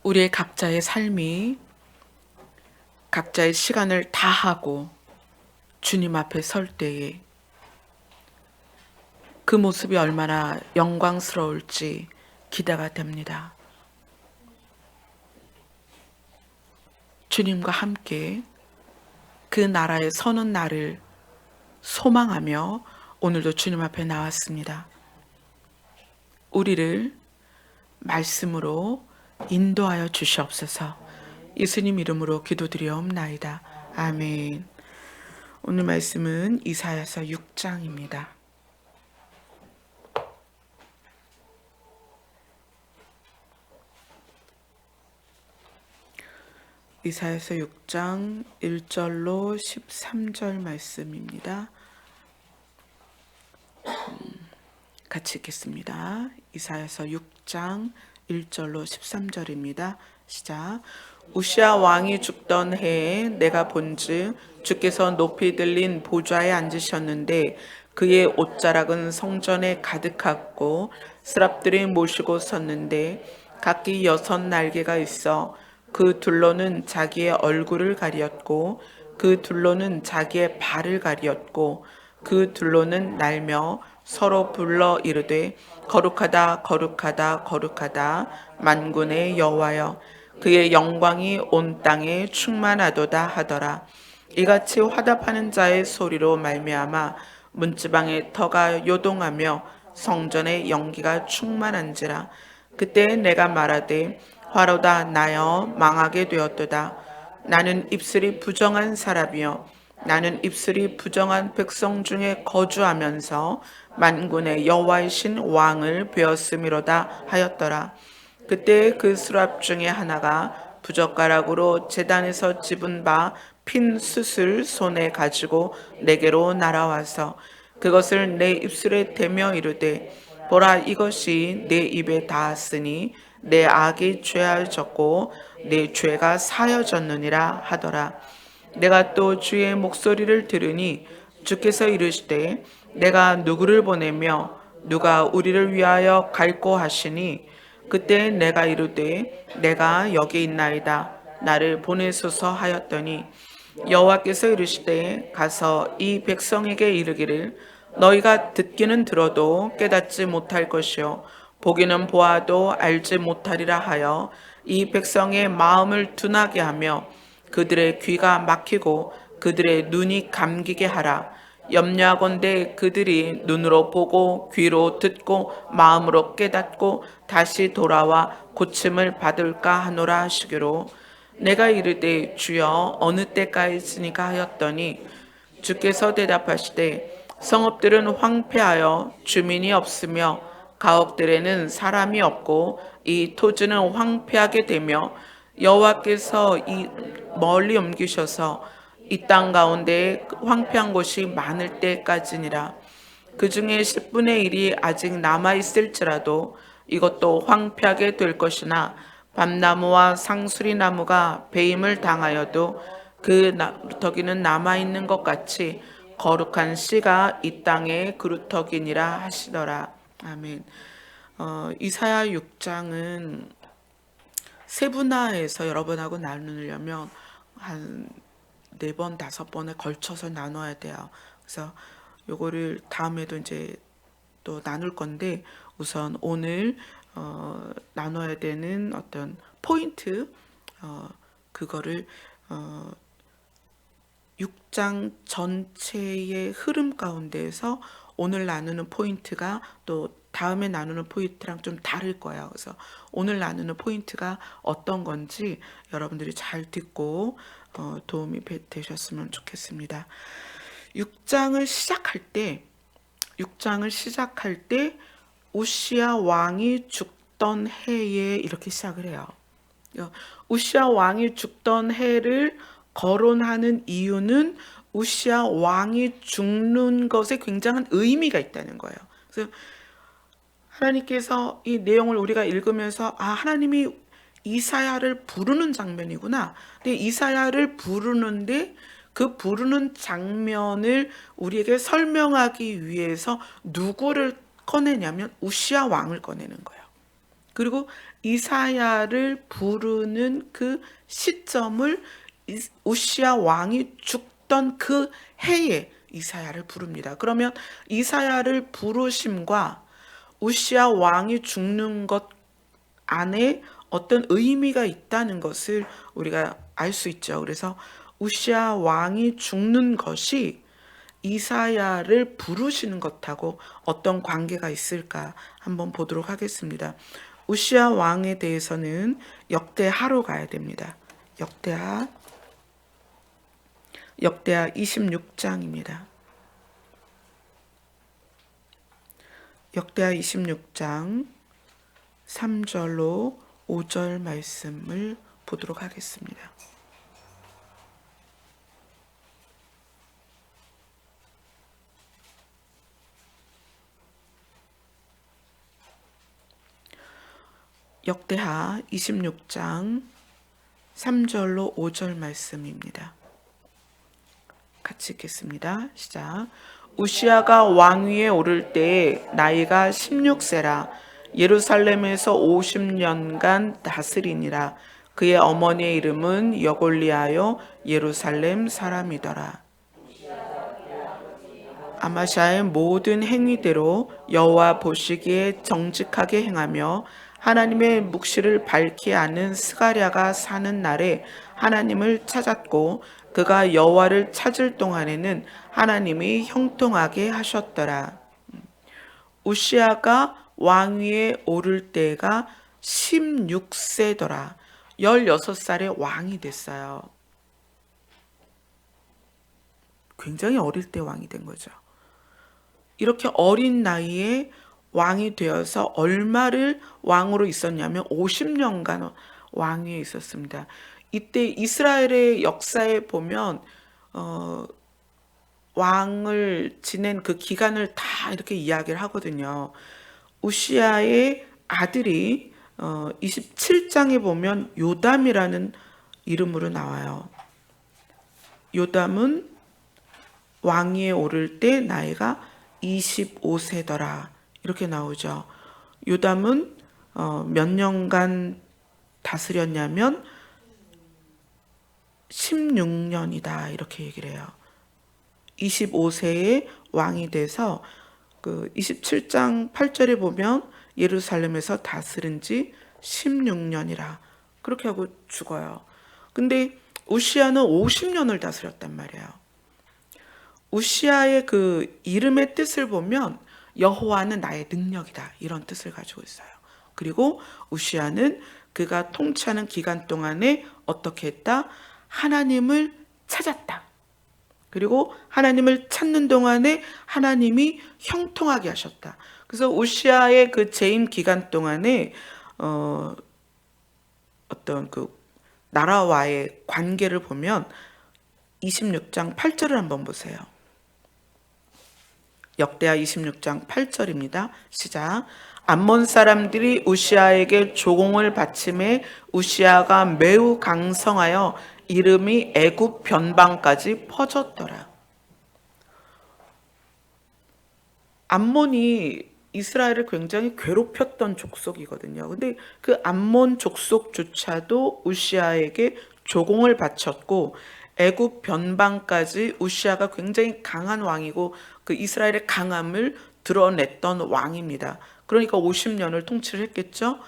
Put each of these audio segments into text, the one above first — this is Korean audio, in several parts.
우리의 각자의 삶이 각자의 시간을 다하고 주님 앞에 설 때에 그 모습이 얼마나 영광스러울지 기대가 됩니다. 주님과 함께 그 나라에 서는 날을 소망하며 오늘도 주님 앞에 나왔습니다. 우리를 말씀으로 인도하여 주시옵소서. 예수님 이름으로 기도드리옵나이다. 아멘. 오늘 말씀은 이사야서 6장입니다. 이사야서 6장 1절로 13절 말씀입니다. 같이 읽겠습니다. 이사야서 6장 1절로 13절입니다. 시작. 우시야 왕이 죽던 해에 내가 본즉 주께서 높이 들린 보좌에 앉으셨는데 그의 옷자락은 성전에 가득하고 스랍들이 모시고 섰는데 각기 6 날개가 있어 그 둘로는 자기의 얼굴을 가리었고 그 둘로는 자기의 발을 가리었고 그 둘로는 날며 서로 불러 이르되 거룩하다 거룩하다 거룩하다 만군의 여호와여 그의 영광이 온 땅에 충만하도다 하더라. 이같이 화답하는 자의 소리로 말미암아 문지방의 터가 요동하며 성전의 연기가 충만한지라. 그때 내가 말하되 화로다 나여 망하게 되었도다. 나는 입술이 부정한 사람이여 나는 입술이 부정한 백성 중에 거주하면서 만군의 여호와이신 왕을 배웠음이로다 하였더라. 그때 그 수랍 중에 하나가 부젓가락으로 제단에서 집은 바 핀 숯을 손에 가지고 내게로 날아와서 그것을 내 입술에 대며 이르되 보라 이것이 내 입에 닿았으니 내 악이 죄하였고 내 죄가 사여졌느니라 하더라. 내가 또 주의 목소리를 들으니 주께서 이르시되 내가 누구를 보내며 누가 우리를 위하여 갈고 하시니 그때 내가 이르되 내가 여기 있나이다 나를 보내소서 하였더니 여호와께서 이르시되 가서 이 백성에게 이르기를 너희가 듣기는 들어도 깨닫지 못할 것이요 보기는 보아도 알지 못하리라 하여 이 백성의 마음을 둔하게 하며 그들의 귀가 막히고 그들의 눈이 감기게 하라. 염려하건대 그들이 눈으로 보고 귀로 듣고 마음으로 깨닫고 다시 돌아와 고침을 받을까 하노라 하시기로 내가 이르되 주여 어느 때까지니까 하였더니 주께서 대답하시되 성읍들은 황폐하여 주민이 없으며 가옥들에는 사람이 없고 이 토지는 황폐하게 되며 여호와께서 이 멀리 옮기셔서 이 땅 가운데 황폐한 곳이 많을 때까지니라. 그 중에 10분의 1이 아직 남아 있을지라도 이것도 황폐하게 될 것이나 밤나무와 상수리 나무가 배임을 당하여도 그 그루터기는 남아 있는 것 같이 거룩한 씨가 이 땅의 그루터기니라 하시더라. 아멘. 이사야 6장은 세분화해서 여러분하고 나누려면 한 4번, 5번에 걸쳐서 나눠야 돼요. 그래서 요거를 다음에도 이제 또 나눌 건데 우선 오늘 나눠야 되는 어떤 포인트 그거를 6장 전체의 흐름 가운데에서 오늘 나누는 포인트가 또 다음에 나누는 포인트랑 좀 다를 거예요. 그래서 오늘 나누는 포인트가 어떤 건지 여러분들이 잘 듣고 도움이 되셨으면 좋겠습니다. 6장을 시작할 때 우시야 왕이 죽던 해에 이렇게 시작을 해요. 우시야 왕이 죽던 해를 거론하는 이유는 우시야 왕이 죽는 것에 굉장한 의미가 있다는 거예요. 그래서 하나님께서 이 내용을 우리가 읽으면서 하나님이 이사야를 부르는 장면이구나. 근데 이사야를 부르는데 그 부르는 장면을 우리에게 설명하기 위해서 누구를 꺼내냐면 우시야 왕을 꺼내는 거예요. 그리고 이사야를 부르는 그 시점을 우시야 왕이 죽던 그 해에 이사야를 부릅니다. 그러면 이사야를 부르심과 우시야 왕이 죽는 것 안에 어떤 의미가 있다는 것을 우리가 알 수 있죠. 그래서 우시야 왕이 죽는 것이 이사야를 부르시는 것하고 어떤 관계가 있을까 한번 보도록 하겠습니다. 우시야 왕에 대해서는 역대하로 가야 됩니다. 역대하 26장입니다. 역대하 26장 3절로 5절 말씀을 보도록 하겠습니다. 역대하 26장 3절로 5절 말씀입니다. 같이 읽겠습니다. 시작. 우시야가 왕위에 오를 때 나이가 16세라. 예루살렘에서 50년간 다스리니라. 그의 어머니의 이름은 여골리하여 예루살렘 사람이더라. 아마샤의 모든 행위대로 여호와 보시기에 정직하게 행하며 하나님의 묵시를 밝히 아는 스가랴가 사는 날에 하나님을 찾았고 그가 여호와를 찾을 동안에는 하나님이 형통하게 하셨더라. 우시야가 왕위에 오를 때가 16세더라. 16살에 왕이 됐어요. 굉장히 어릴 때 왕이 된 거죠. 이렇게 어린 나이에 왕이 되어서 얼마를 왕으로 있었냐면 50년간 왕위에 있었습니다. 이때 이스라엘의 역사에 보면 왕을 지낸 그 기간을 다 이렇게 이야기를 하거든요. 우시야의 아들이 27장에 보면 요담이라는 이름으로 나와요. 요담은 왕위에 오를 때 나이가 25세더라. 이렇게 나오죠. 요담은 몇 년간 다스렸냐면 16년이다. 이렇게 얘기를 해요. 25세에 왕이 돼서 그 27장 8절에 보면 예루살렘에서 다스린 지 16년이라. 그렇게 하고 죽어요. 근데 우시야는 50년을 다스렸단 말이에요. 우시야의 그 이름의 뜻을 보면 여호와는 나의 능력이다. 이런 뜻을 가지고 있어요. 그리고 우시야는 그가 통치하는 기간 동안에 어떻게 했다? 하나님을 찾았다. 그리고 하나님을 찾는 동안에 하나님이 형통하게 하셨다. 그래서 우시야의 그 재임 기간 동안에 어떤 그 나라와의 관계를 보면 26장 8절을 한번 보세요. 역대하 26장 8절입니다. 시작. 암몬 사람들이 우시야에게 조공을 바침해 우시야가 매우 강성하여 이름이 애굽 변방까지 퍼졌더라. 암몬이 이스라엘을 굉장히 괴롭혔던 족속이거든요. 근데 그 암몬 족속조차도 우시야에게 조공을 바쳤고 애굽 변방까지 우시야가 굉장히 강한 왕이고 그 이스라엘의 강함을 드러냈던 왕입니다. 그러니까 50년을 통치를 했겠죠.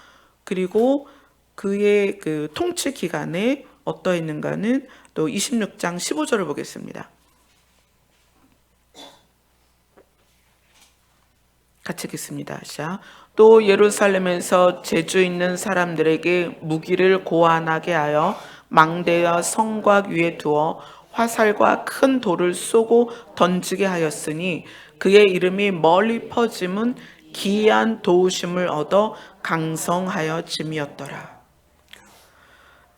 그리고 그의 그 통치 기간에 어떠했는가는 또 26장 15절을 보겠습니다. 같이 읽겠습니다. 자, 또 예루살렘에서 재주 있는 사람들에게 무기를 고안하게 하여 망대와 성곽 위에 두어 화살과 큰 돌을 쏘고 던지게 하였으니 그의 이름이 멀리 퍼짐은 기이한 도우심을 얻어 강성하여짐이었더라.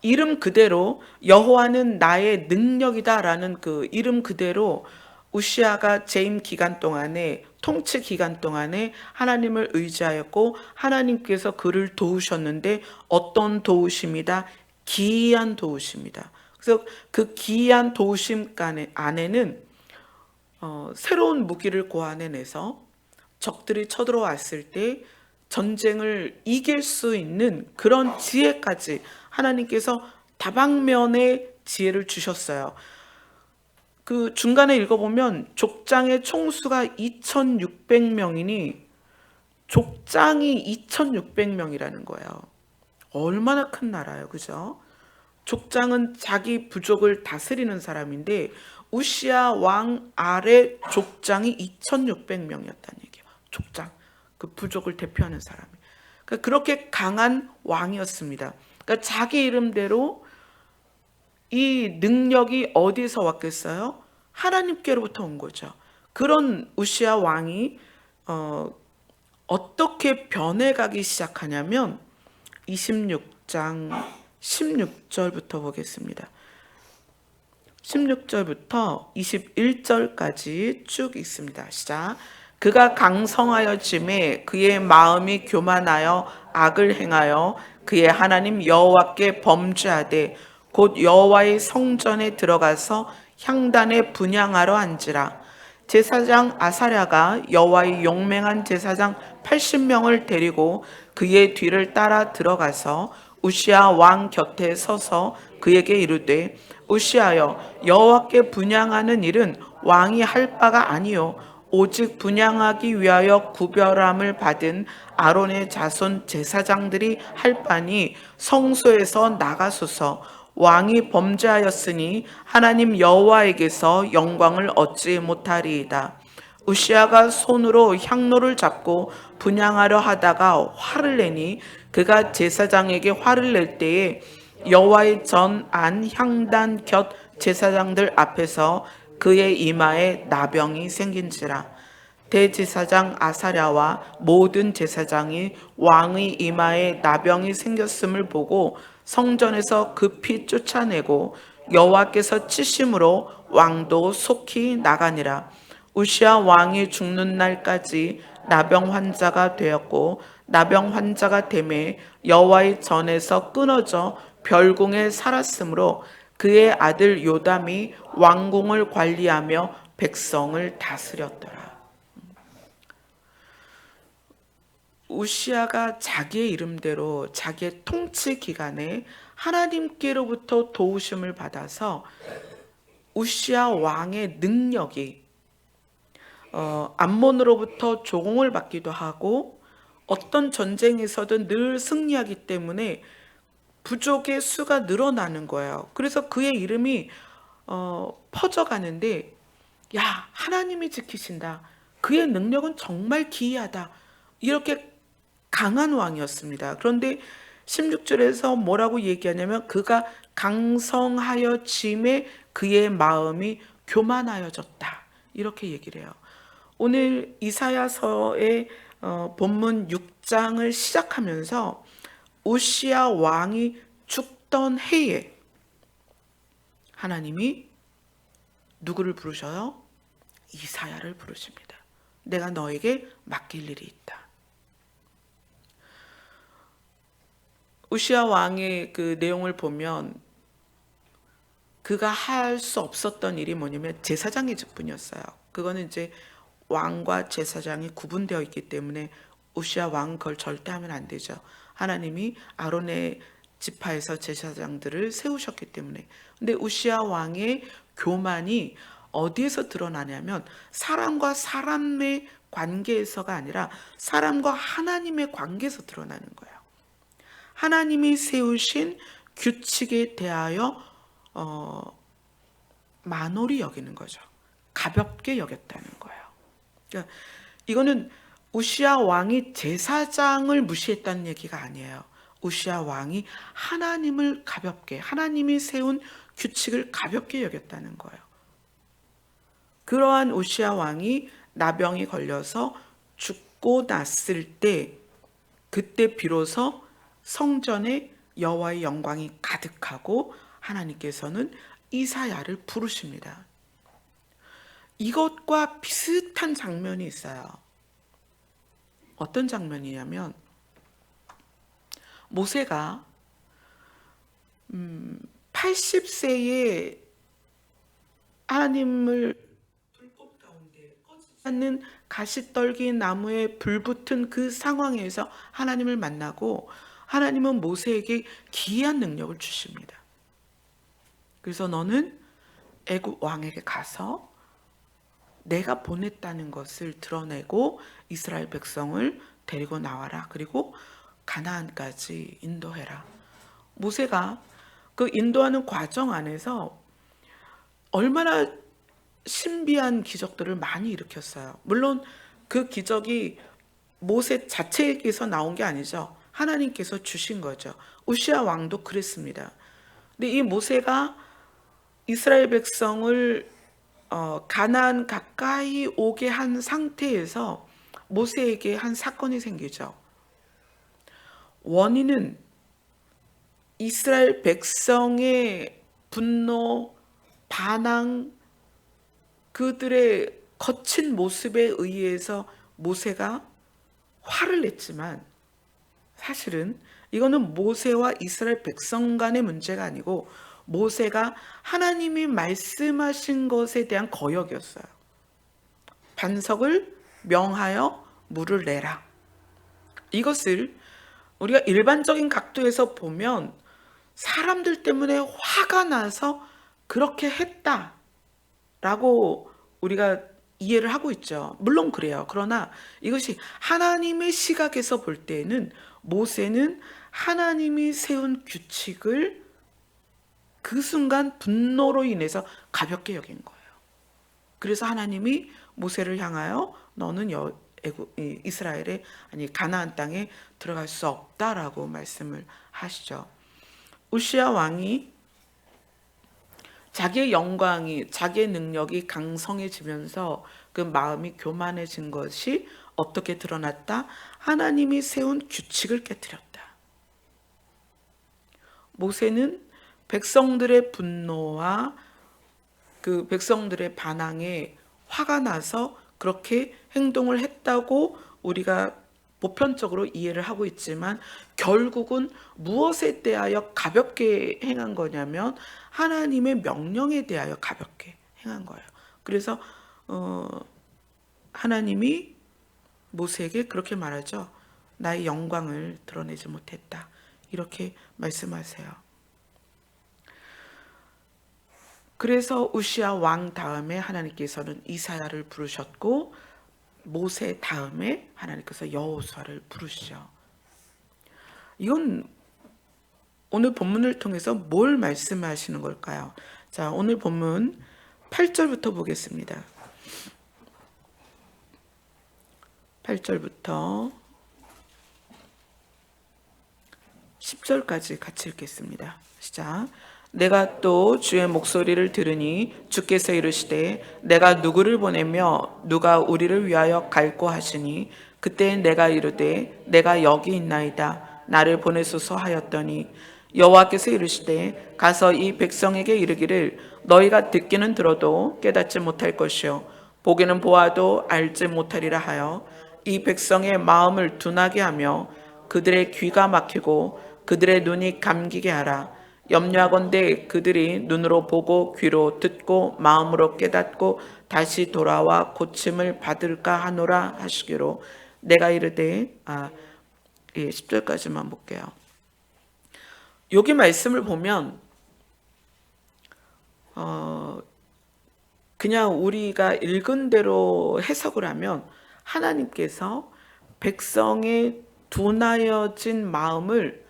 이름 그대로 여호와는 나의 능력이다라는 그 이름 그대로 우시야가 재임 기간 동안에 통치 기간 동안에 하나님을 의지하였고 하나님께서 그를 도우셨는데 어떤 도우심이다? 기이한 도우심이다. 그래서 그 기이한 도우심 안에는 새로운 무기를 고안해내서 적들이 쳐들어왔을 때 전쟁을 이길 수 있는 그런 지혜까지 하나님께서 다방면의 지혜를 주셨어요. 그 중간에 읽어보면 족장의 총수가 2,600명이니 족장이 2,600명이라는 거예요. 얼마나 큰 나라예요, 그죠? 족장은 자기 부족을 다스리는 사람인데 우시야 왕 아래 족장이 2,600명이었다는 얘기예요. 족장, 그 부족을 대표하는 사람이. 그러니까 그렇게 강한 왕이었습니다. 그러니까 자기 이름대로 이 능력이 어디서 왔겠어요? 하나님께로부터 온 거죠. 그런 우시야 왕이 어떻게 변해가기 시작하냐면 26장 16절부터 보겠습니다. 16절부터 21절까지 쭉 있습니다. 시작. 그가 강성하여짐에 그의 마음이 교만하여 악을 행하여 그의 하나님 여호와께 범죄하되 곧 여호와의 성전에 들어가서 향단에 분향하러 앉으라. 제사장 아사랴가 여호와의 용맹한 제사장 80명을 데리고 그의 뒤를 따라 들어가서 우시야 왕 곁에 서서 그에게 이르되 우시하여 여호와께 분향하는 일은 왕이 할 바가 아니요 오직 분향하기 위하여 구별함을 받은 아론의 자손 제사장들이 할 바니 성소에서 나가소서. 왕이 범죄하였으니 하나님 여호와에게서 영광을 얻지 못하리이다. 우시아가 손으로 향로를 잡고 분향하려 하다가 화를 내니 그가 제사장에게 화를 낼 때에 여호와의 전 안 향단 곁 제사장들 앞에서 그의 이마에 나병이 생긴지라. 대제사장 아사랴와 모든 제사장이 왕의 이마에 나병이 생겼음을 보고 성전에서 급히 쫓아내고 여호와께서 치심으로 왕도 속히 나가니라. 우시야 왕이 죽는 날까지 나병 환자가 되었고 나병 환자가 되매 여호와의 전에서 끊어져 별궁에 살았으므로 그의 아들 요담이 왕궁을 관리하며 백성을 다스렸더라. 우시아가 자기의 이름대로 자기의 통치 기간에 하나님께로부터 도우심을 받아서 우시아 왕의 능력이 암몬으로부터 조공을 받기도 하고 어떤 전쟁에서든 늘 승리하기 때문에 부족의 수가 늘어나는 거예요. 그래서 그의 이름이 퍼져가는데 야, 하나님이 지키신다. 그의 능력은 정말 기이하다. 이렇게 강한 왕이었습니다. 그런데 16절에서 뭐라고 얘기하냐면 그가 강성하여 짐에 그의 마음이 교만하여졌다. 이렇게 얘기를 해요. 오늘 이사야서의 본문 6장을 시작하면서 우시야 왕이 죽던 해에 하나님이 누구를 부르셔요? 이사야를 부르십니다. 내가 너에게 맡길 일이 있다. 우시야 왕의 그 내용을 보면 그가 할 수 없었던 일이 뭐냐면 제사장의 직분이었어요. 그거는 이제 왕과 제사장이 구분되어 있기 때문에 우시야 왕은 그걸 절대 하면 안 되죠. 하나님이 아론의 지파에서 제사장들을 세우셨기 때문에. 근데 우시야 왕의 교만이 어디에서 드러나냐면 사람과 사람의 관계에서가 아니라 사람과 하나님의 관계에서 드러나는 거예요. 하나님이 세우신 규칙에 대하여 만홀히 여기는 거죠. 가볍게 여겼다는 거예요. 그러니까 이거는 우시야 왕이 제사장을 무시했다는 얘기가 아니에요. 우시야 왕이 하나님을 가볍게, 하나님이 세운 규칙을 가볍게 여겼다는 거예요. 그러한 우시야 왕이 나병이 걸려서 죽고 났을 때 그때 비로소 성전에 여호와의 영광이 가득하고 하나님께서는 이사야를 부르십니다. 이것과 비슷한 장면이 있어요. 어떤 장면이냐면 모세가 80세에 하나님을 불꽃 가운데 꺼지지 않는 가시떨기 나무에 불붙은 그 상황에서 하나님을 만나고 하나님은 모세에게 기이한 능력을 주십니다. 그래서 너는 애굽 왕에게 가서 내가 보냈다는 것을 드러내고 이스라엘 백성을 데리고 나와라. 그리고 가나안까지 인도해라. 모세가 그 인도하는 과정 안에서 얼마나 신비한 기적들을 많이 일으켰어요. 물론 그 기적이 모세 자체에게서 나온 게 아니죠. 하나님께서 주신 거죠. 우시아 왕도 그랬습니다. 근데 이 모세가 이스라엘 백성을 가나안 가까이 오게 한 상태에서 모세에게 한 사건이 생기죠. 원인은 이스라엘 백성의 분노, 반항, 그들의 거친 모습에 의해서 모세가 화를 냈지만 사실은 이거는 모세와 이스라엘 백성 간의 문제가 아니고 모세가 하나님이 말씀하신 것에 대한 거역이었어요. 반석을 명하여 물을 내라. 이것을 우리가 일반적인 각도에서 보면 사람들 때문에 화가 나서 그렇게 했다라고 우리가 이해를 하고 있죠. 물론 그래요. 그러나 이것이 하나님의 시각에서 볼 때에는 모세는 하나님이 세운 규칙을 그 순간 분노로 인해서 가볍게 여긴 거예요. 그래서 하나님이 모세를 향하여 너는 이스라엘의 가나안 땅에 들어갈 수 없다라고 말씀을 하시죠. 우시아 왕이 자기의 영광이, 자기의 능력이 강성해지면서 그 마음이 교만해진 것이 어떻게 드러났다? 하나님이 세운 규칙을 깨뜨렸다. 모세는 백성들의 분노와 그 백성들의 반항에 화가 나서 그렇게 행동을 했다고 우리가 보편적으로 이해를 하고 있지만 결국은 무엇에 대하여 가볍게 행한 거냐면 하나님의 명령에 대하여 가볍게 행한 거예요. 그래서 하나님이 모세에게 그렇게 말하죠. 나의 영광을 드러내지 못했다. 이렇게 말씀하세요. 그래서 우시아 왕 다음에 하나님께서는 이사야를 부르셨고 모세 다음에 하나님께서 여호수아를 부르시죠. 이건 오늘 본문을 통해서 뭘 말씀하시는 걸까요? 자, 오늘 본문 8절부터 보겠습니다. 8절부터 10절까지 같이 읽겠습니다. 시작. 내가 또 주의 목소리를 들으니 주께서 이르시되 내가 누구를 보내며 누가 우리를 위하여 갈고 하시니 그때 내가 이르되 내가 여기 있나이다 나를 보내소서 하였더니 여호와께서 이르시되 가서 이 백성에게 이르기를 너희가 듣기는 들어도 깨닫지 못할 것이요 보기는 보아도 알지 못하리라 하여 이 백성의 마음을 둔하게 하며 그들의 귀가 막히고 그들의 눈이 감기게 하라. 염려하건대 그들이 눈으로 보고 귀로 듣고 마음으로 깨닫고 다시 돌아와 고침을 받을까 하노라 하시기로 내가 이르되 10절까지만 볼게요. 여기 말씀을 보면 그냥 우리가 읽은 대로 해석을 하면 하나님께서 백성의 둔하여진 마음을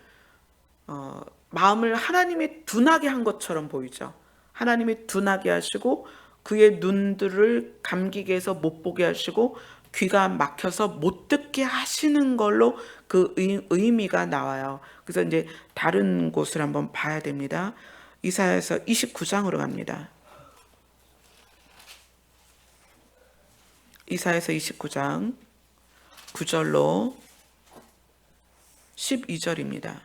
하나님이 둔하게 한 것처럼 보이죠. 하나님이 둔하게 하시고 그의 눈들을 감기게 해서 못 보게 하시고 귀가 막혀서 못 듣게 하시는 걸로 그 의미가 나와요. 그래서 이제 다른 곳을 한번 봐야 됩니다. 이사야서 29장으로 갑니다. 이사야서 29장 9절로 12절입니다.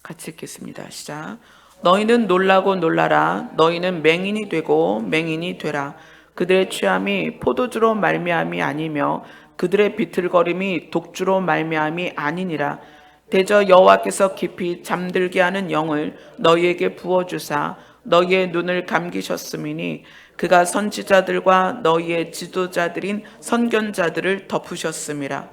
같이 읽겠습니다. 시작. 너희는 놀라고 놀라라. 너희는 맹인이 되고 맹인이 되라. 그들의 취함이 포도주로 말미암이 아니며 그들의 비틀거림이 독주로 말미암이 아니니라. 대저 여호와께서 깊이 잠들게 하는 영을 너희에게 부어주사 너희의 눈을 감기셨음이니 그가 선지자들과 너희의 지도자들인 선견자들을 덮으셨음이라.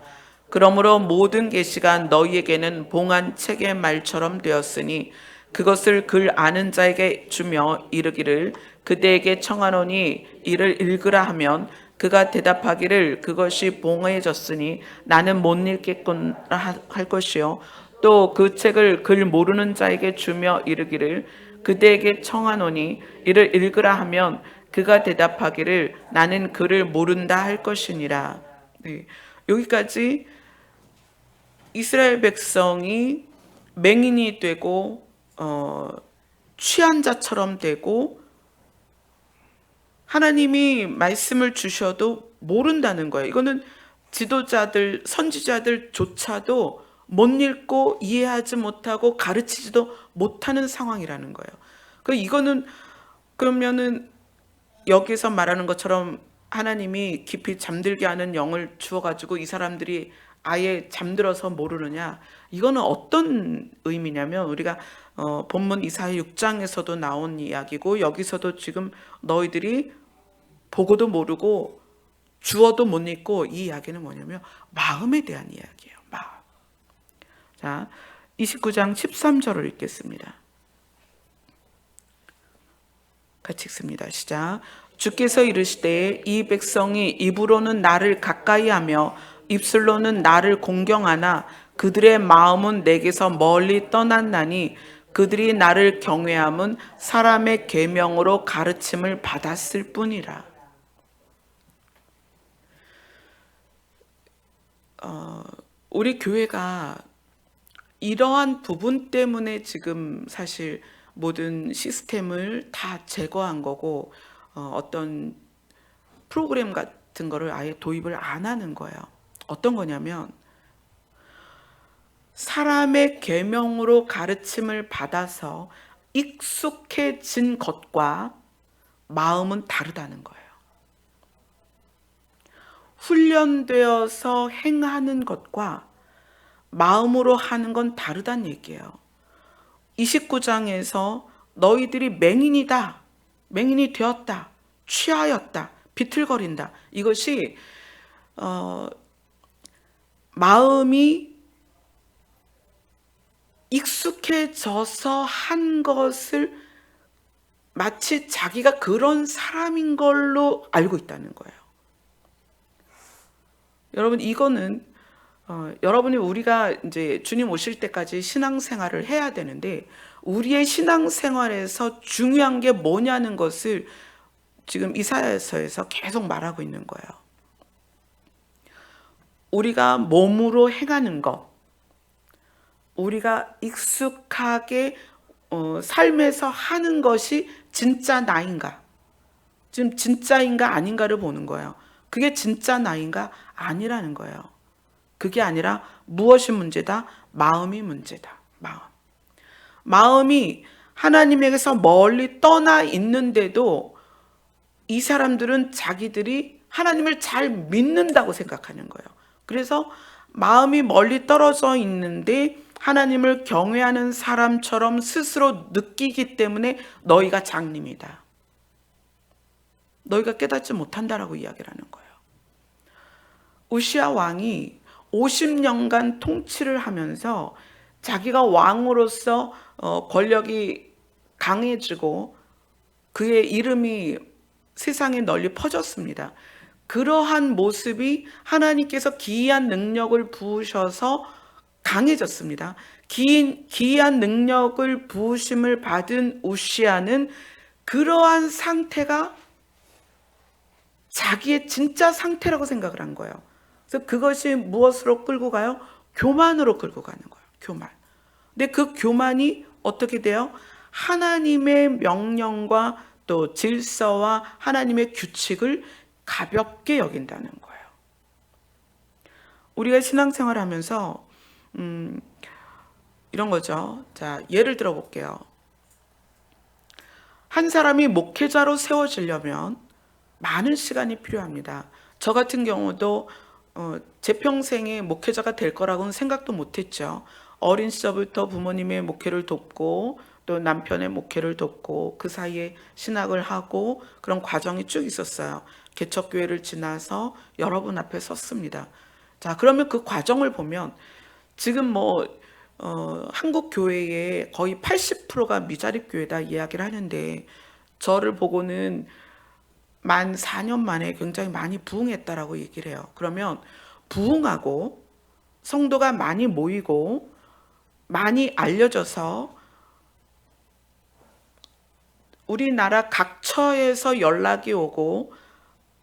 그러므로 모든 계시가 너희에게는 봉한 책의 말처럼 되었으니 그것을 글 아는 자에게 주며 이르기를 그대에게 청하노니 이를 읽으라 하면 그가 대답하기를 그것이 봉해졌으니 나는 못 읽겠군 할 것이요 또 그 책을 글 모르는 자에게 주며 이르기를 그대에게 청하노니 이를 읽으라 하면 그가 대답하기를 나는 글을 모른다 할 것이니라. 네, 여기까지 이스라엘 백성이 맹인이 되고 취한 자처럼 되고 하나님이 말씀을 주셔도 모른다는 거예요. 이거는 지도자들, 선지자들조차도 못 읽고 이해하지 못하고 가르치지도 못하는 상황이라는 거예요. 이거는 그러면은 여기서 말하는 것처럼 하나님이 깊이 잠들게 하는 영을 주어가지고 이 사람들이 아예 잠들어서 모르느냐, 이거는 어떤 의미냐면 우리가 본문 이사야 6장에서도 나온 이야기고 여기서도 지금 너희들이 보고도 모르고 주어도 못 읽고, 이 이야기는 뭐냐면 마음에 대한 이야기예요. 마음. 자, 29장 13절을 읽겠습니다. 같이 읽습니다. 시작. 주께서 이르시되 이 백성이 입으로는 나를 가까이하며 입술로는 나를 공경하나 그들의 마음은 내게서 멀리 떠났나니 그들이 나를 경외함은 사람의 계명으로 가르침을 받았을 뿐이라. 우리 교회가 이러한 부분 때문에 지금 사실 모든 시스템을 다 제거한 거고 어떤 프로그램 같은 거를 아예 도입을 안 하는 거예요. 어떤 거냐면 사람의 계명으로 가르침을 받아서 익숙해진 것과 마음은 다르다는 거예요. 훈련되어서 행하는 것과 마음으로 하는 건 다르다는 얘기예요. 29장에서 너희들이 맹인이다, 맹인이 되었다, 취하였다, 비틀거린다, 이것이 마음이 익숙해져서 한 것을 마치 자기가 그런 사람인 걸로 알고 있다는 거예요. 여러분, 이거는 여러분이 우리가 이제 주님 오실 때까지 신앙생활을 해야 되는데 우리의 신앙생활에서 중요한 게 뭐냐는 것을 지금 이사야서에서 계속 말하고 있는 거예요. 우리가 몸으로 행하는 것, 우리가 익숙하게 삶에서 하는 것이 진짜 나인가, 지금 진짜인가 아닌가를 보는 거예요. 그게 진짜 나인가 아니라는 거예요. 그게 아니라 무엇이 문제다? 마음이 문제다. 마음이 하나님에게서 멀리 떠나 있는데도 이 사람들은 자기들이 하나님을 잘 믿는다고 생각하는 거예요. 그래서 마음이 멀리 떨어져 있는데 하나님을 경외하는 사람처럼 스스로 느끼기 때문에 너희가 장님이다, 너희가 깨닫지 못한다라고 이야기를 하는 거예요. 우시야 왕이 50년간 통치를 하면서 자기가 왕으로서 권력이 강해지고 그의 이름이 세상에 널리 퍼졌습니다. 그러한 모습이 하나님께서 기이한 능력을 부으셔서 강해졌습니다. 기이한 능력을 부으심을 받은 우시야는 그러한 상태가 자기의 진짜 상태라고 생각을 한 거예요. 그래서 그것이 무엇으로 끌고 가요? 교만으로 끌고 가는 거예요. 교만. 근데 그 교만이 어떻게 돼요? 하나님의 명령과 또 질서와 하나님의 규칙을 가볍게 여긴다는 거예요. 우리가 신앙생활을 하면서 이런 거죠. 자, 예를 들어 볼게요. 한 사람이 목회자로 세워지려면 많은 시간이 필요합니다. 저 같은 경우도 제 평생에 목회자가 될 거라고는 생각도 못했죠. 어린 시절부터 부모님의 목회를 돕고 또 남편의 목회를 돕고 그 사이에 신학을 하고 그런 과정이 쭉 있었어요. 개척교회를 지나서 여러분 앞에 섰습니다. 자, 그러면 그 과정을 보면 지금 한국 교회의 거의 80%가 미자립 교회다 이야기를 하는데 저를 보고는 만 4년 만에 굉장히 많이 부흥했다라고 얘기를 해요. 그러면 부흥하고 성도가 많이 모이고 많이 알려져서 우리나라 각처에서 연락이 오고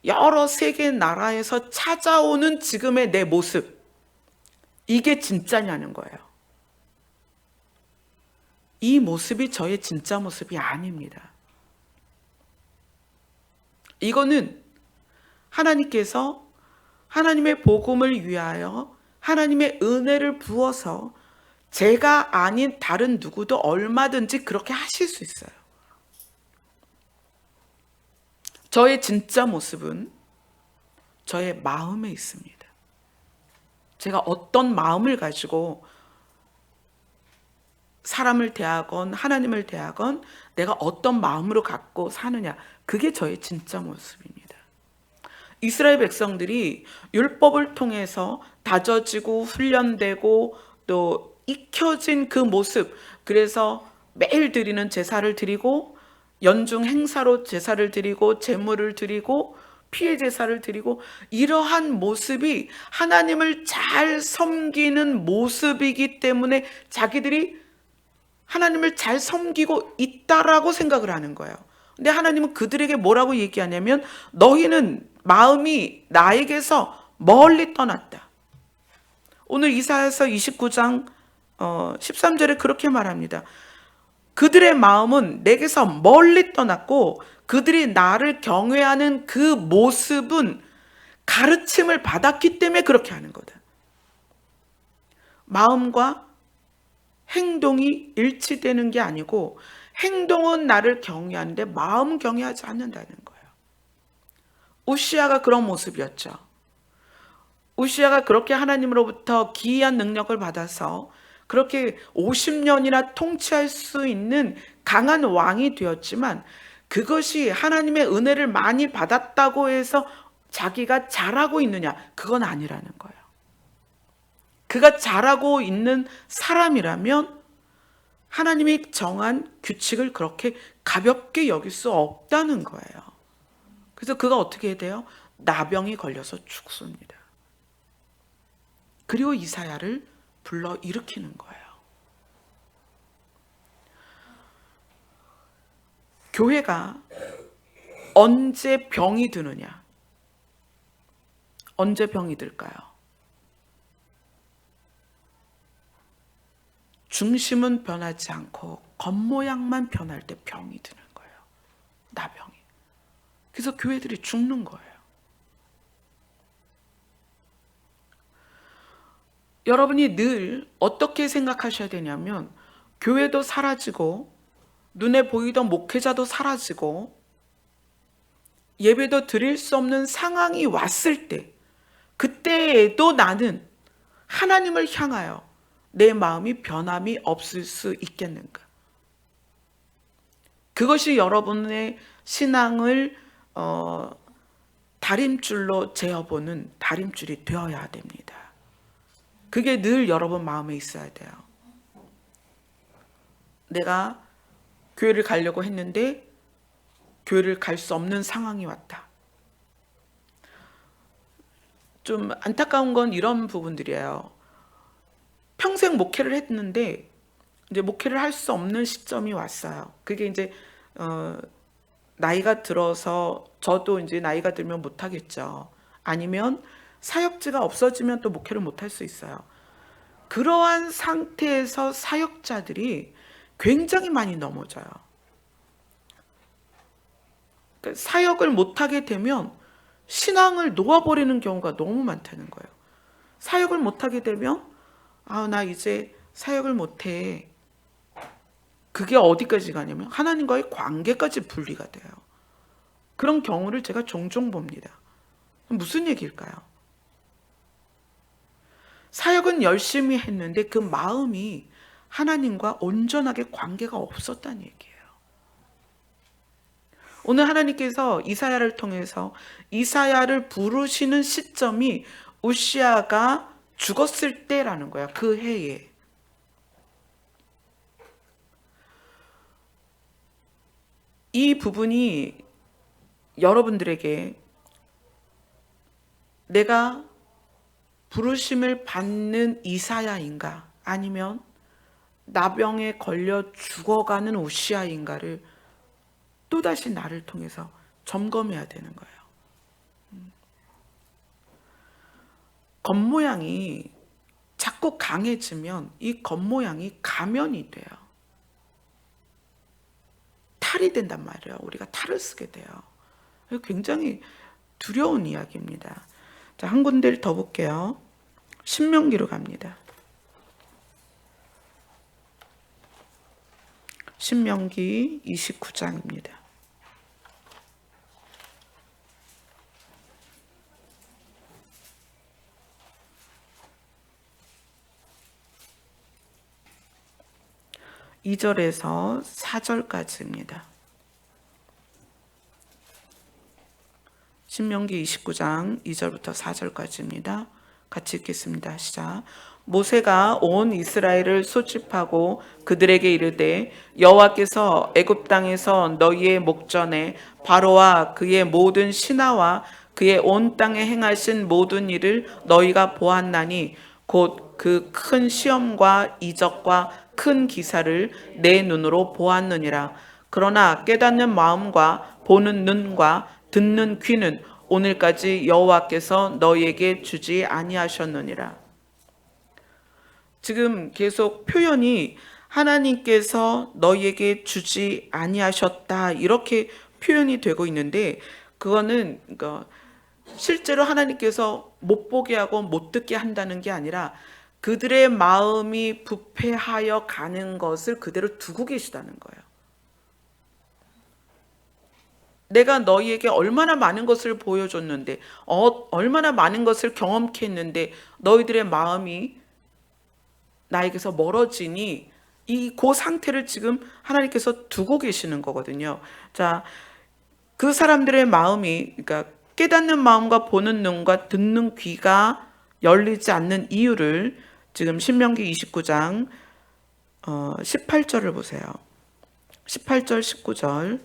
여러 세계 나라에서 찾아오는 지금의 내 모습, 이게 진짜냐는 거예요. 이 모습이 저의 진짜 모습이 아닙니다. 이거는 하나님께서 하나님의 복음을 위하여 하나님의 은혜를 부어서 제가 아닌 다른 누구도 얼마든지 그렇게 하실 수 있어요. 저의 진짜 모습은 저의 마음에 있습니다. 제가 어떤 마음을 가지고 사람을 대하건 하나님을 대하건 내가 어떤 마음으로 갖고 사느냐, 그게 저의 진짜 모습입니다. 이스라엘 백성들이 율법을 통해서 다져지고 훈련되고 또 익혀진 그 모습, 그래서 매일 드리는 제사를 드리고 연중 행사로 제사를 드리고 제물을 드리고 피의 제사를 드리고 이러한 모습이 하나님을 잘 섬기는 모습이기 때문에 자기들이 하나님을 잘 섬기고 있다라고 생각을 하는 거예요. 근데 하나님은 그들에게 뭐라고 얘기하냐면 너희는 마음이 나에게서 멀리 떠났다. 오늘 이사야서 29장 13절에 그렇게 말합니다. 그들의 마음은 내게서 멀리 떠났고 그들이 나를 경외하는 그 모습은 가르침을 받았기 때문에 그렇게 하는 거다. 마음과 행동이 일치되는 게 아니고 행동은 나를 경외하는데 마음은 경외하지 않는다는 거예요. 우시아가 그런 모습이었죠. 우시아가 그렇게 하나님으로부터 기이한 능력을 받아서 그렇게 50년이나 통치할 수 있는 강한 왕이 되었지만 그것이 하나님의 은혜를 많이 받았다고 해서 자기가 잘하고 있느냐? 그건 아니라는 거예요. 그가 잘하고 있는 사람이라면 하나님이 정한 규칙을 그렇게 가볍게 여길 수 없다는 거예요. 그래서 그가 어떻게 해야 돼요? 나병이 걸려서 죽습니다. 그리고 이사야를 불러 일으키는 거예요. 교회가 언제 병이 드느냐? 언제 병이 들까요? 중심은 변하지 않고 겉모양만 변할 때 병이 드는 거예요. 나병이. 그래서 교회들이 죽는 거예요. 여러분이 늘 어떻게 생각하셔야 되냐면 교회도 사라지고 눈에 보이던 목회자도 사라지고 예배도 드릴 수 없는 상황이 왔을 때 그때에도 나는 하나님을 향하여 내 마음이 변함이 없을 수 있겠는가? 그것이 여러분의 신앙을 다림줄로 재어보는 다림줄이 되어야 됩니다. 그게 늘 여러분 마음에 있어야 돼요. 내가 교회를 가려고 했는데 교회를 갈 수 없는 상황이 왔다. 좀 안타까운 건 이런 부분들이에요. 평생 목회를 했는데 이제 목회를 할 수 없는 시점이 왔어요. 그게 이제 나이가 들어서 저도 이제 나이가 들면 못 하겠죠. 아니면 사역지가 없어지면 또 목회를 못 할 수 있어요. 그러한 상태에서 사역자들이 굉장히 많이 넘어져요. 그러니까 사역을 못 하게 되면 신앙을 놓아버리는 경우가 너무 많다는 거예요. 사역을 못 하게 되면 나 이제 사역을 못해. 그게 어디까지 가냐면 하나님과의 관계까지 분리가 돼요. 그런 경우를 제가 종종 봅니다. 무슨 얘기일까요? 사역은 열심히 했는데 그 마음이 하나님과 온전하게 관계가 없었다는 얘기예요. 오늘 하나님께서 이사야를 통해서 이사야를 부르시는 시점이 우시아가 죽었을 때라는 거야. 그 해에. 이 부분이 여러분들에게 내가 부르심을 받는 이사야인가 아니면 나병에 걸려 죽어가는 우시아인가를 또다시 나를 통해서 점검해야 되는 거예요. 겉모양이 자꾸 강해지면 이 겉모양이 가면이 돼요. 탈이 된단 말이에요. 우리가 탈을 쓰게 돼요. 굉장히 두려운 이야기입니다. 자, 한 군데를 더 볼게요. 신명기로 갑니다. 신명기 29장입니다. (2) 절에서 (4) 절까지입니다. 신명기 29장 2절부터 4절까지입니다. 같이 읽겠습니다. 시작. 모세가 온 이스라엘을 소집하고 그들에게 이르되 여호와께서 애굽 땅에서 너희의 목전에 바로와 그의 모든 신하와 그의 온 땅에 행하신 모든 일을 너희가 보았나니 곧 그 큰 시험과 이적과 큰 기사를 내 눈으로 보았느니라. 그러나 깨닫는 마음과 보는 눈과 듣는 귀는 오늘까지 여호와께서 너희에게 주지 아니하셨느니라. 지금 계속 표현이 하나님께서 너희에게 주지 아니하셨다 이렇게 표현이 되고 있는데, 그거는 실제로 하나님께서 못 보게 하고 못 듣게 한다는 게 아니라 그들의 마음이 부패하여 가는 것을 그대로 두고 계시다는 거예요. 내가 너희에게 얼마나 많은 것을 보여줬는데, 얼마나 많은 것을 경험케 했는데 너희들의 마음이 나에게서 멀어지니 그 상태를 지금 하나님께서 두고 계시는 거거든요. 자, 그 사람들의 마음이, 그러니까 깨닫는 마음과 보는 눈과 듣는 귀가 열리지 않는 이유를 지금 신명기 29장 18절을 보세요. 18절 19절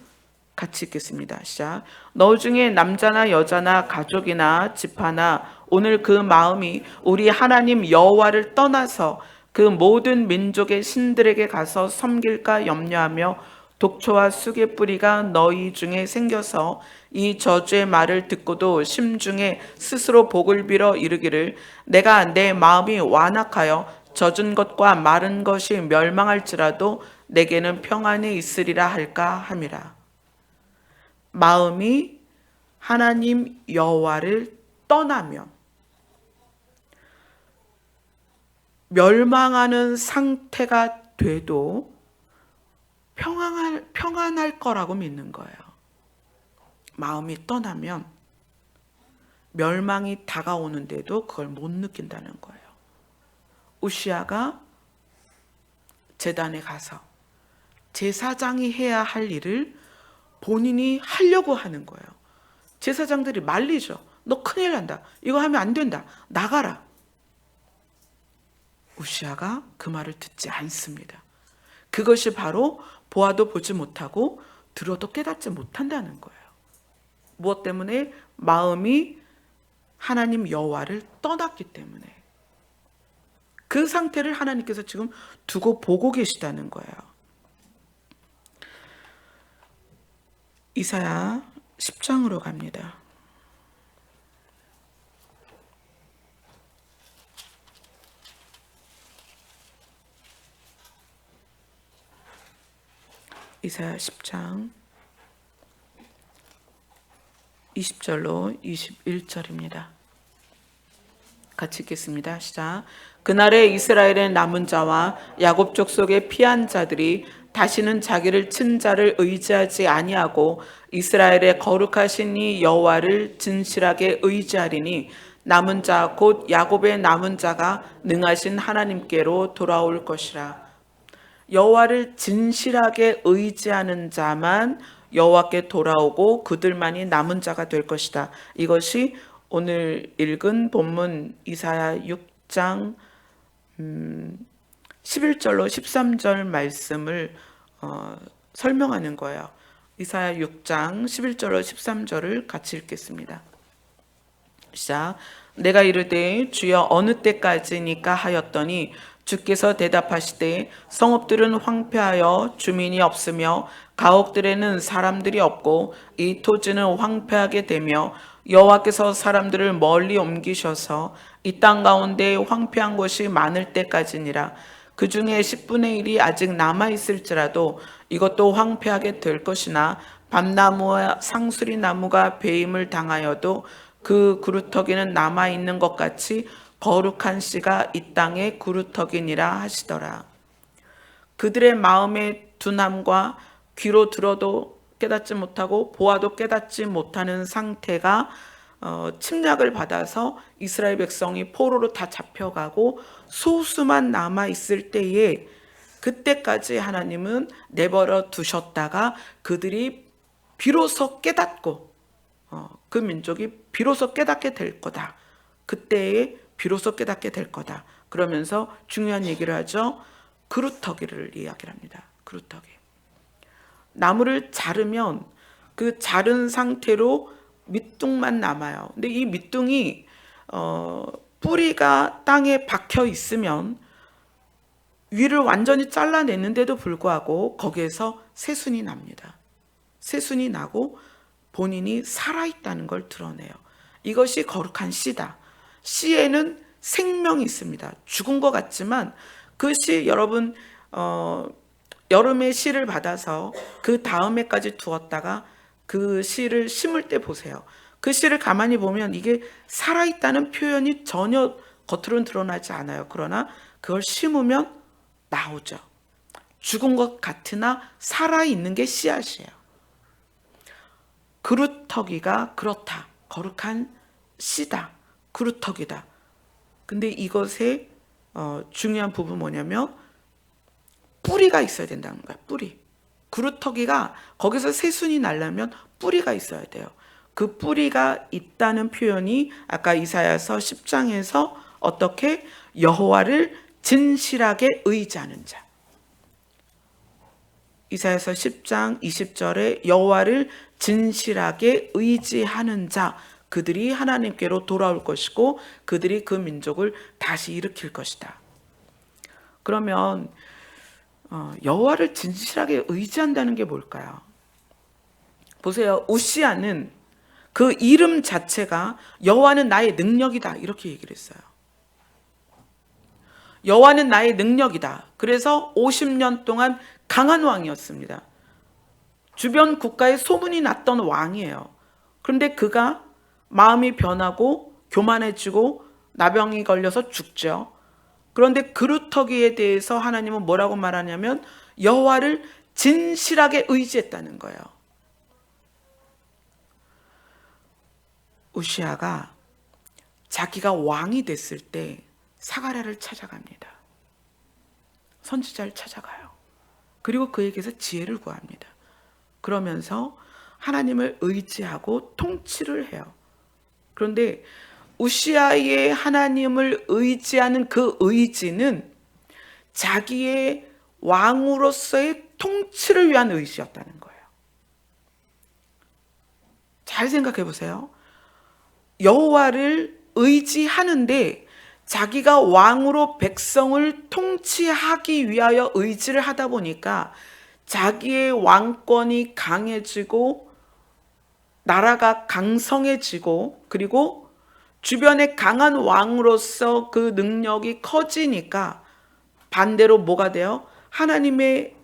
같이 읽겠습니다. 시작. 너 중에 남자나 여자나 가족이나 집하나 오늘 그 마음이 우리 하나님 여호와를 떠나서 그 모든 민족의 신들에게 가서 섬길까 염려하며 독초와 쑥의 뿌리가 너희 중에 생겨서 이 저주의 말을 듣고도 심중에 스스로 복을 빌어 이르기를 내가 내 마음이 완악하여 젖은 것과 마른 것이 멸망할지라도 내게는 평안이 있으리라 할까 함이라. 마음이 하나님 여호와를 떠나면 멸망하는 상태가 돼도 평안할 거라고 믿는 거예요. 마음이 떠나면 멸망이 다가오는데도 그걸 못 느낀다는 거예요. 우시아가 제단에 가서 제사장이 해야 할 일을 본인이 하려고 하는 거예요. 제사장들이 말리죠. 너 큰일 난다. 이거 하면 안 된다. 나가라. 우시아가 그 말을 듣지 않습니다. 그것이 바로 보아도 보지 못하고 들어도 깨닫지 못한다는 거예요. 무엇 때문에? 마음이 하나님 여호와를 떠났기 때문에. 그 상태를 하나님께서 지금 두고 보고 계시다는 거예요. 이사야 10장으로 갑니다. 이사야 10장 20절로 21절입니다. 같이 읽겠습니다. 시작. 그날에 이스라엘의 남은 자와 야곱 족속의 피한 자들이 다시는 자기를 친 자를 의지하지 아니하고 이스라엘의 거룩하신 이 여호와를 진실하게 의지하리니 남은 자 곧 야곱의 남은 자가 능하신 하나님께로 돌아올 것이라. 여호와를 진실하게 의지하는 자만 여호와께 돌아오고 그들만이 남은 자가 될 것이다. 이것이 오늘 읽은 본문 이사야 6장 11절로 13절 말씀을 설명하는 거예요. 이사야 6장 11절로 13절을 같이 읽겠습니다. 시작. 내가 이르되 주여 어느 때까지니까 하였더니 주께서 대답하시되 성읍들은 황폐하여 주민이 없으며 가옥들에는 사람들이 없고 이 토지는 황폐하게 되며 여호와께서 사람들을 멀리 옮기셔서 이 땅 가운데 황폐한 곳이 많을 때까지니라. 그 중에 10분의 1이 아직 남아있을지라도 이것도 황폐하게 될 것이나 밤나무와 상수리 나무가 배임을 당하여도 그 구루터기는 남아있는 것 같이 거룩한 씨가 이 땅의 구루터기니라 하시더라. 그들의 마음의 둔함과 귀로 들어도 깨닫지 못하고 보아도 깨닫지 못하는 상태가 침략을 받아서 이스라엘 백성이 포로로 다 잡혀가고 소수만 남아있을 때에 그때까지 하나님은 내버려 두셨다가 그들이 비로소 깨닫고 그 민족이 비로소 깨닫게 될 거다. 그때에 비로소 깨닫게 될 거다. 그러면서 중요한 얘기를 하죠. 그루터기를 이야기를 합니다. 그루터기. 나무를 자르면 그 자른 상태로 밑둥만 남아요. 근데 이 밑둥이 뿌리가 땅에 박혀 있으면 위를 완전히 잘라냈는데도 불구하고 거기에서 새순이 납니다. 새순이 나고 본인이 살아있다는 걸 드러내요. 이것이 거룩한 씨다. 씨에는 생명이 있습니다. 죽은 것 같지만 그 씨 여러분 여름에 씨를 받아서 그 다음 해까지 두었다가 그 씨를 심을 때 보세요. 그 씨를 가만히 보면 이게 살아있다는 표현이 전혀 겉으로는 드러나지 않아요. 그러나 그걸 심으면 나오죠. 죽은 것 같으나 살아있는 게 씨앗이에요. 그루터기가 그렇다. 거룩한 씨다. 그루터기다. 근데 이것의 중요한 부분 뭐냐면 뿌리가 있어야 된다는 거야. 뿌리. 그루터기가 거기서 새순이 나려면 뿌리가 있어야 돼요. 그 뿌리가 있다는 표현이 아까 이사야서 10장에서 어떻게 여호와를 진실하게 의지하는 자. 이사야서 10장 20절에 여호와를 진실하게 의지하는 자, 그들이 하나님께로 돌아올 것이고 그들이 그 민족을 다시 일으킬 것이다. 그러면 여호와를 진실하게 의지한다는 게 뭘까요? 보세요. 우시아는 그 이름 자체가 여호와는 나의 능력이다 이렇게 얘기를 했어요. 여호와는 나의 능력이다. 그래서 50년 동안 강한 왕이었습니다. 주변 국가에 소문이 났던 왕이에요. 그런데 그가 마음이 변하고 교만해지고 나병이 걸려서 죽죠. 그런데 그루터기에 대해서 하나님은 뭐라고 말하냐면 여호와를 진실하게 의지했다는 거예요. 우시아가 자기가 왕이 됐을 때 사가랴를 찾아갑니다. 선지자를 찾아가요. 그리고 그에게서 지혜를 구합니다. 그러면서 하나님을 의지하고 통치를 해요. 그런데 우시아의 하나님을 의지하는 그 의지는 자기의 왕으로서의 통치를 위한 의지였다는 거예요. 잘 생각해 보세요. 여호와를 의지하는데 자기가 왕으로 백성을 통치하기 위하여 의지를 하다 보니까 자기의 왕권이 강해지고 나라가 강성해지고 그리고 주변에 강한 왕으로서 그 능력이 커지니까 반대로 뭐가 돼요? 하나님의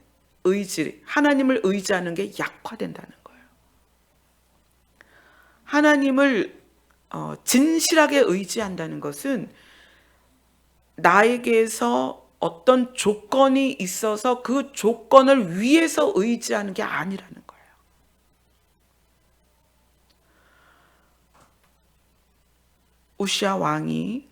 의지, 하나님을 의지하는 게 약화된다는 거예요. 하나님을 진실하게 의지한다는 것은 나에게서 어떤 조건이 있어서 그 조건을 위해서 의지하는 게 아니라는 거예요. 우시아 왕이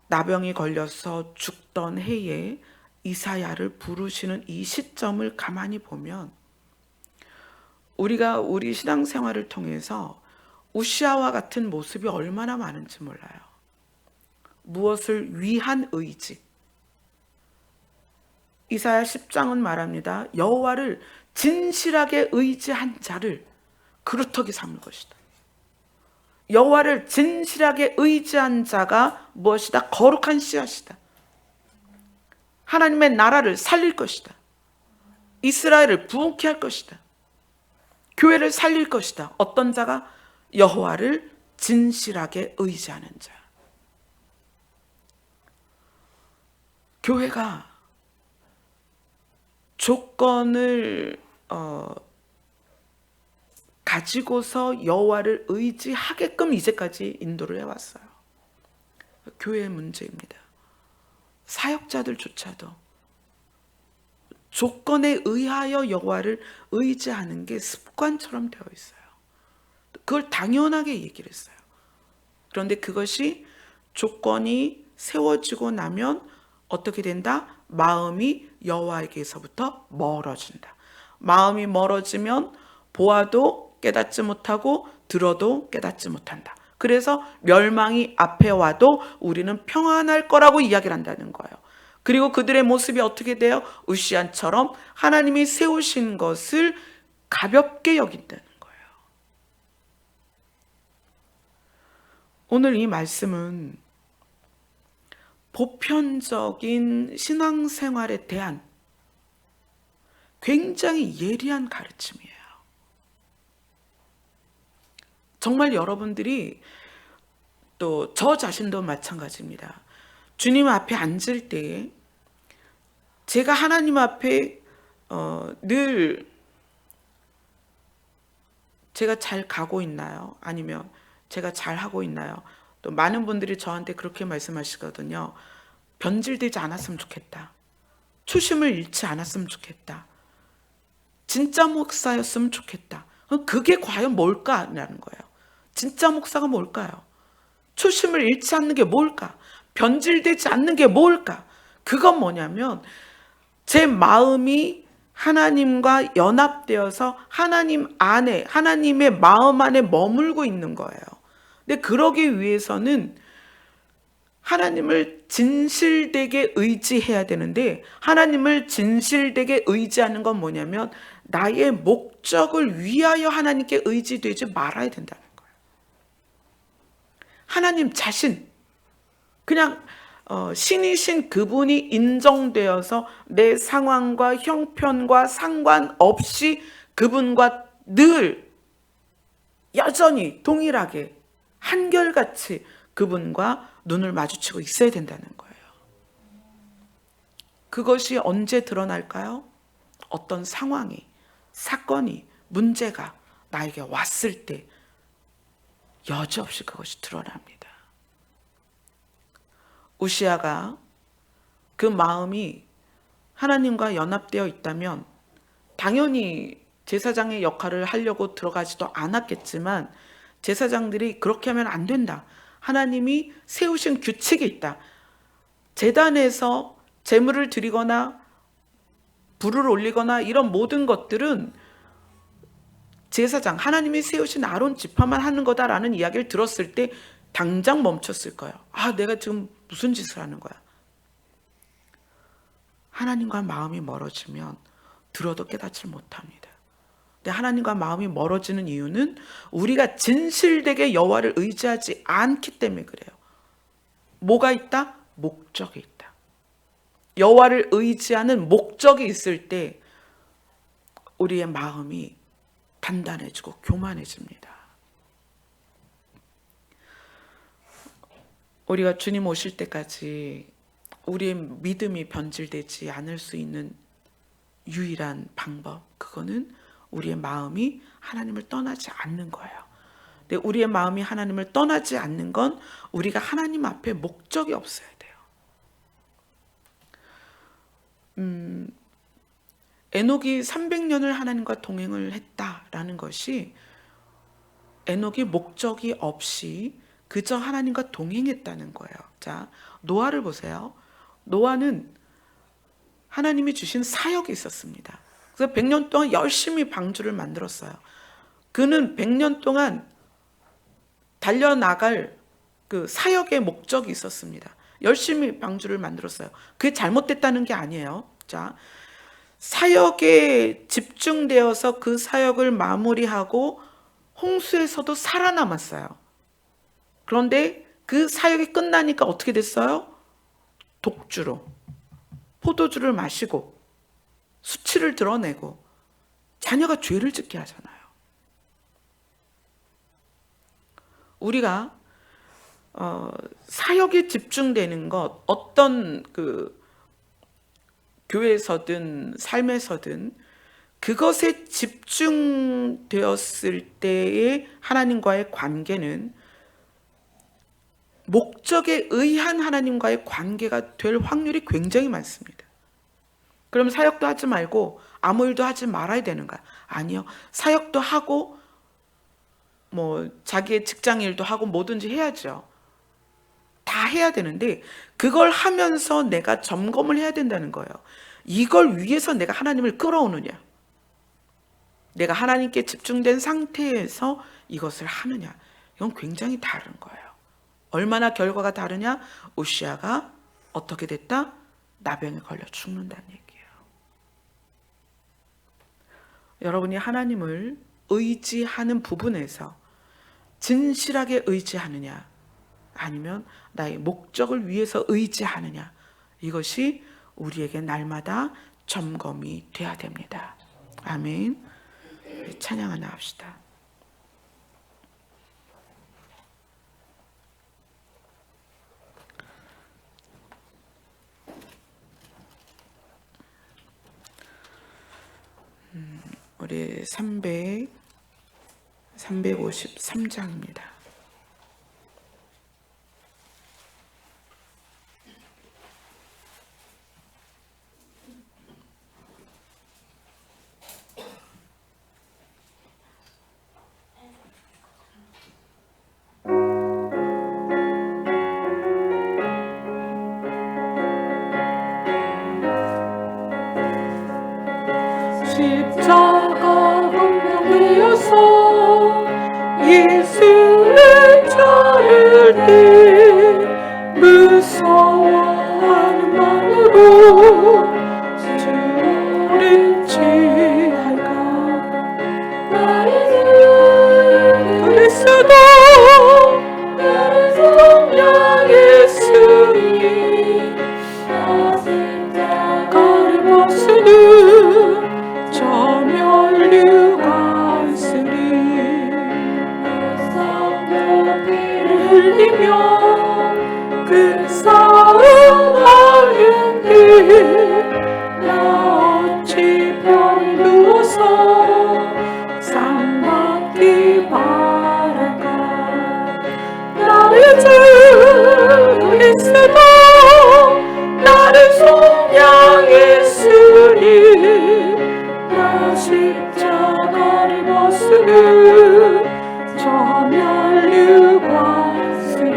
나병이 걸려서 죽던 해에 이사야를 부르시는 이 시점을 가만히 보면 우리가 우리 신앙생활을 통해서 우시아와 같은 모습이 얼마나 많은지 몰라요. 무엇을 위한 의지. 이사야 10장은 말합니다. 여호와를 진실하게 의지한 자를 그루터기 삼을 것이다. 여호와를 진실하게 의지한 자가 무엇이다? 거룩한 씨앗이다. 하나님의 나라를 살릴 것이다. 이스라엘을 부흥케 할 것이다. 교회를 살릴 것이다. 어떤 자가? 여호와를 진실하게 의지하는 자. 교회가 조건을 가지고서 여호와를 의지하게끔 이제까지 인도를 해왔어요. 교회의 문제입니다. 사역자들조차도 조건에 의하여 여호와를 의지하는 게 습관처럼 되어 있어요. 그걸 당연하게 얘기를 했어요. 그런데 그것이 조건이 세워지고 나면 어떻게 된다? 마음이 여호와에게서부터 멀어진다. 마음이 멀어지면 보아도 깨닫지 못하고 들어도 깨닫지 못한다. 그래서 멸망이 앞에 와도 우리는 평안할 거라고 이야기를 한다는 거예요. 그리고 그들의 모습이 어떻게 돼요? 우시안처럼 하나님이 세우신 것을 가볍게 여긴다는 거예요. 오늘 이 말씀은 보편적인 신앙생활에 대한 굉장히 예리한 가르침이에요. 정말 여러분들이 또 저 자신도 마찬가지입니다. 주님 앞에 앉을 때 제가 하나님 앞에 늘 제가 잘 가고 있나요? 아니면 제가 잘 하고 있나요? 또 많은 분들이 저한테 그렇게 말씀하시거든요. 변질되지 않았으면 좋겠다. 초심을 잃지 않았으면 좋겠다. 진짜 목사였으면 좋겠다. 그게 과연 뭘까라는 거예요. 진짜 목사가 뭘까요? 초심을 잃지 않는 게 뭘까? 변질되지 않는 게 뭘까? 그건 뭐냐면 제 마음이 하나님과 연합되어서 하나님 안에, 하나님의 마음 안에 머물고 있는 거예요. 근데 그러기 위해서는 하나님을 진실되게 의지해야 되는데, 하나님을 진실되게 의지하는 건 뭐냐면 나의 목적을 위하여 하나님께 의지되지 말아야 된다는 거예요. 하나님 자신, 그냥 신이신 그분이 인정되어서 내 상황과 형편과 상관없이 그분과 늘 여전히 동일하게 한결같이 그분과 눈을 마주치고 있어야 된다는 거예요. 그것이 언제 드러날까요? 어떤 상황이, 사건이, 문제가 나에게 왔을 때 여지없이 그것이 드러납니다. 우시아가 그 마음이 하나님과 연합되어 있다면 당연히 제사장의 역할을 하려고 들어가지도 않았겠지만, 제사장들이 그렇게 하면 안 된다. 하나님이 세우신 규칙이 있다. 제단에서 제물을 드리거나 불을 올리거나 이런 모든 것들은 제사장, 하나님이 세우신 아론 지파만 하는 거다라는 이야기를 들었을 때 당장 멈췄을 거예요. 아, 내가 지금 무슨 짓을 하는 거야? 하나님과 마음이 멀어지면 들어도 깨닫지 못합니다. 근데 하나님과 마음이 멀어지는 이유는 우리가 진실되게 여호와를 의지하지 않기 때문에 그래요. 뭐가 있다? 목적이 있다. 여호와를 의지하는 목적이 있을 때 우리의 마음이 단단해지고 교만해집니다. 우리가 주님 오실 때까지 우리의 믿음이 변질되지 않을 수 있는 유일한 방법, 그거는 우리의 마음이 하나님을 떠나지 않는 거예요. 근데 우리의 마음이 하나님을 떠나지 않는 건 우리가 하나님 앞에 목적이 없어야 돼요. 에녹이 300년을 하나님과 동행을 했다라는 것이 에녹이 목적이 없이 그저 하나님과 동행했다는 거예요. 자, 노아를 보세요. 노아는 하나님이 주신 사역이 있었습니다. 그래서 100년 동안 열심히 방주를 만들었어요. 그는 100년 동안 달려나갈 그 사역의 목적이 있었습니다. 열심히 방주를 만들었어요. 그게 잘못됐다는 게 아니에요. 자, 사역에 집중되어서 그 사역을 마무리하고 홍수에서도 살아남았어요. 그런데 그 사역이 끝나니까 어떻게 됐어요? 독주로 포도주를 마시고 수치를 드러내고 자녀가 죄를 짓게 하잖아요. 우리가 사역에 집중되는 것, 어떤 그 교회에서든 삶에서든 그것에 집중되었을 때의 하나님과의 관계는 목적에 의한 하나님과의 관계가 될 확률이 굉장히 많습니다. 그럼 사역도 하지 말고 아무 일도 하지 말아야 되는가? 아니요. 사역도 하고 뭐 자기의 직장 일도 하고 뭐든지 해야죠. 다 해야 되는데 그걸 하면서 내가 점검을 해야 된다는 거예요. 이걸 위해서 내가 하나님을 끌어오느냐, 내가 하나님께 집중된 상태에서 이것을 하느냐, 이건 굉장히 다른 거예요. 얼마나 결과가 다르냐? 우시아가 어떻게 됐다? 나병에 걸려 죽는다는 얘기예요. 여러분이 하나님을 의지하는 부분에서 진실하게 의지하느냐, 아니면 나의 목적을 위해서 의지하느냐, 이것이 우리에게 날마다 점검이 돼야 됩니다. 아멘. 찬양 하나 합시다. 우리 353장입니다. 십자가 운명되어서 예수를 자를 때 무서워하는 마음으로 주를 취할까. 나의 주 그리스도 나를 성령 예수님 나 십자가를 벗으는 저 멸류관 쓰리 성도 피를 흘리며 그 싸움 하는데 나 어찌 병이 누워서 상받기 바랄까. 나의 주 그리스도 나를 속량했으니 나 십자가를 벗으는 저 멸류관 쓰리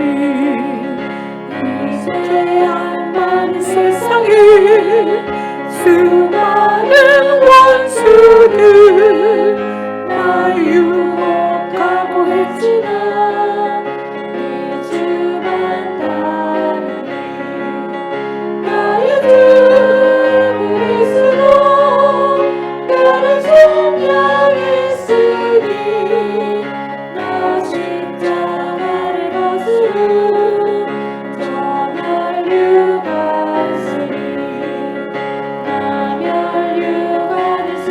이제야 많은 세상에 수많은 원수들 나 유혹하고 했지만 네 주만 따르니 나의 주 그리스도 나를 속량했으니 나 십자가를 벗으는 저 멸류관 쓰리 나 멸류관을 쓰리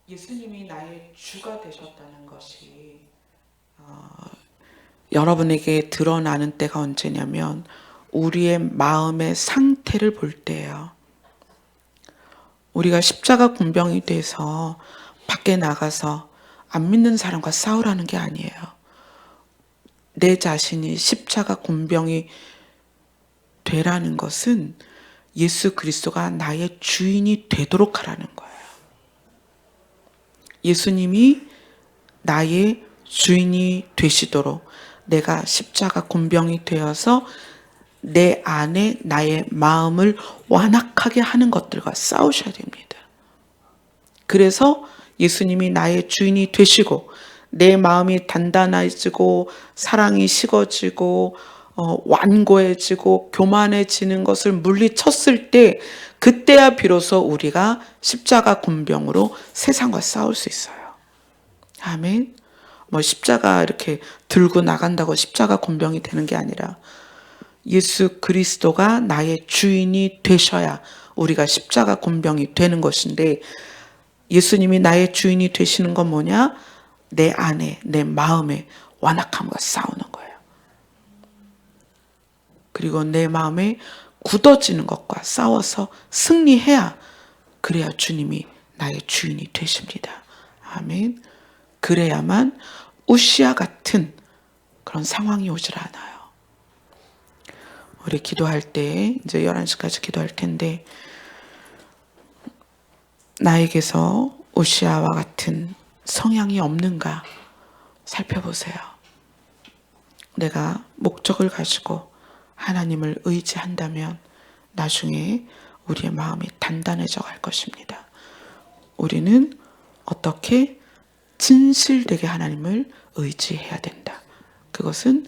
예수님이 나의 주가 되셨다는 것이 여러분에게 드러나는 때가 언제냐면 우리의 마음의 상태를 볼 때예요. 우리가 십자가 군병이 돼서 밖에 나가서 안 믿는 사람과 싸우라는 게 아니에요. 내 자신이 십자가 군병이 되라는 것은 예수 그리스도가 나의 주인이 되도록 하라는 거예요. 예수님이 나의 주인이 되시도록 내가 십자가 군병이 되어서 내 안에 나의 마음을 완악하게 하는 것들과 싸우셔야 됩니다. 그래서 예수님이 나의 주인이 되시고 내 마음이 단단해지고 사랑이 식어지고 완고해지고 교만해지는 것을 물리쳤을 때 그때야 비로소 우리가 십자가 군병으로 세상과 싸울 수 있어요. 아멘. 십자가 이렇게 들고 나간다고 십자가 군병이 되는 게 아니라 예수 그리스도가 나의 주인이 되셔야 우리가 십자가 군병이 되는 것인데, 예수님이 나의 주인이 되시는 건 뭐냐? 내 안에, 내 마음에 완악함과 싸우는 거예요. 그리고 내 마음에 굳어지는 것과 싸워서 승리해야, 그래야 주님이 나의 주인이 되십니다. 아멘. 그래야만 우시아 같은 그런 상황이 오질 않아요. 우리 기도할 때 이제 11시까지 기도할 텐데, 나에게서 우시아와 같은 성향이 없는가 살펴보세요. 내가 목적을 가지고 하나님을 의지한다면 나중에 우리의 마음이 단단해져 갈 것입니다. 우리는 어떻게 진실되게 하나님을 의지해야 된다. 그것은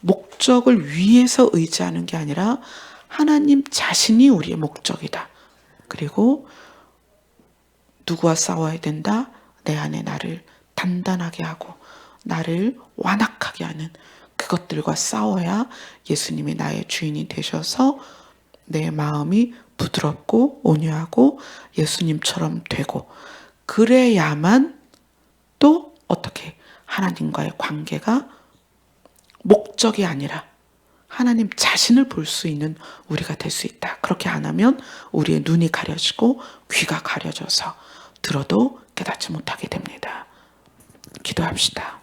목적을 위해서 의지하는 게 아니라 하나님 자신이 우리의 목적이다. 그리고 누구와 싸워야 된다? 내 안에 나를 단단하게 하고 나를 완악하게 하는 그것들과 싸워야 예수님이 나의 주인이 되셔서 내 마음이 부드럽고 온유하고 예수님처럼 되고, 그래야만 또 어떻게 하나님과의 관계가 목적이 아니라 하나님 자신을 볼 수 있는 우리가 될 수 있다. 그렇게 안 하면 우리의 눈이 가려지고 귀가 가려져서 들어도 깨닫지 못하게 됩니다. 기도합시다.